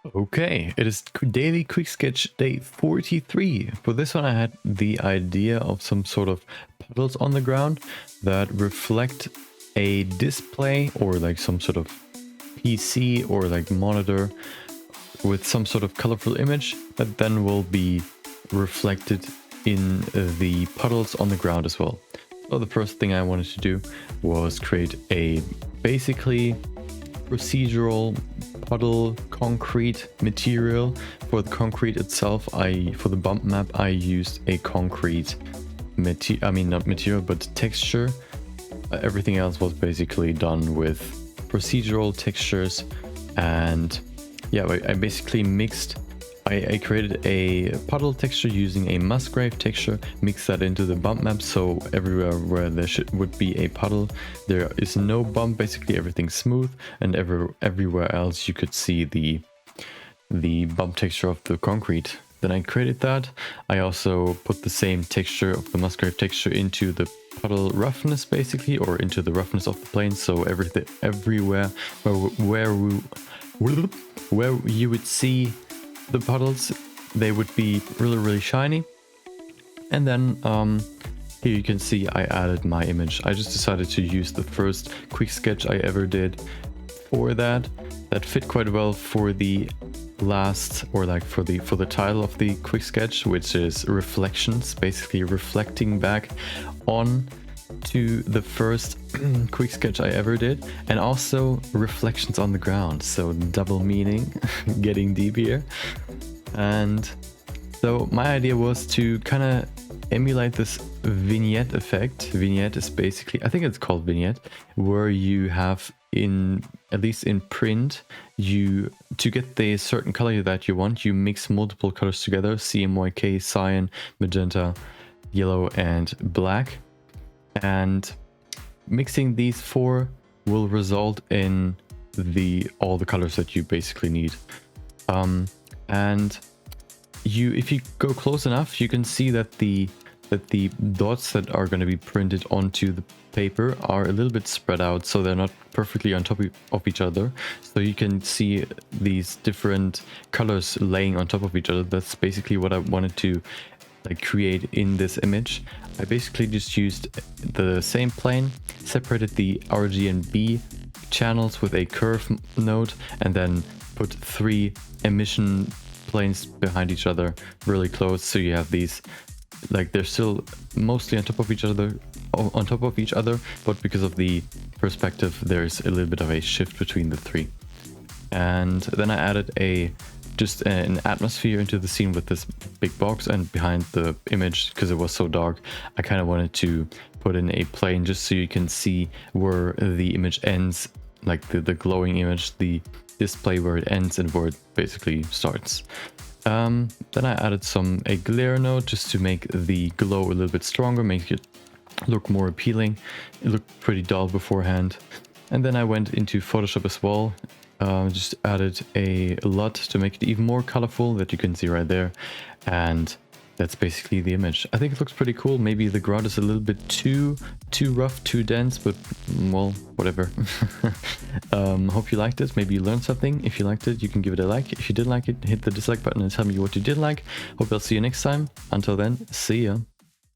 Okay, it is daily quick sketch day 43. For this one I had the idea of some sort of puddles on the ground that reflect a display or like some sort of PC or like monitor with some sort of colorful image that then will be reflected in the puddles on the ground as well. So the first thing I wanted to do was create a basically procedural puddle concrete material. For the concrete itself, for the bump map I used a concrete not material but texture. Everything else was basically done with procedural textures, and yeah, I basically mixed. I created a puddle texture using a Musgrave texture, mixed that into the bump map, so everywhere where there would be a puddle, there is no bump, basically everything's smooth, and everywhere else you could see the bump texture of the concrete. Then I created that. I also put the same texture of the Musgrave texture into the puddle roughness, basically, or into the roughness of the plane, so everywhere where you would see the puddles, they would be really shiny. And then here you can see I added my image. I just decided to use the first quick sketch I ever did for that fit quite well for the last, or like for the title of the quick sketch, which is reflections, basically reflecting back on to the first quick sketch I ever did, and also reflections on the ground, so double meaning. Getting deep here. And so my idea was to kind of emulate this vignette effect. Vignette is basically, I think it's called vignette, where you have, at least in print, to get the certain color that you want, you mix multiple colors together: CMYK, cyan, magenta, yellow, and black. And mixing these four will result in all the colors that you basically need. And if you go close enough, you can see that the dots that are going to be printed onto the paper are a little bit spread out, so they're not perfectly on top of each other. So you can see these different colors laying on top of each other. That's basically what I wanted to create in this image. I basically just used the same plane, separated the RGB channels with a curve node, and then put 3 emission planes behind each other really close, so you have these, they're still mostly on top of each other, but because of the perspective there's a little bit of a shift between the 3. And then I added just an atmosphere into the scene with this big box, and behind the image, because it was so dark, I kind of wanted to put in a plane just so you can see where the image ends, like the glowing image, the display where it ends and where it basically starts. Then I added a glare node just to make the glow a little bit stronger, make it look more appealing. It looked pretty dull beforehand. And then I went into Photoshop as well. Just added a LUT to make it even more colorful, that you can see right there. And that's basically the image. I think it looks pretty cool. Maybe the ground is a little bit too rough, too dense, but well, whatever. Hope you liked it. Maybe you learned something. If you liked it, you can give it a like. If you didn't like it, hit the dislike button and tell me what you did like. Hope I'll see you next time. Until then, see ya.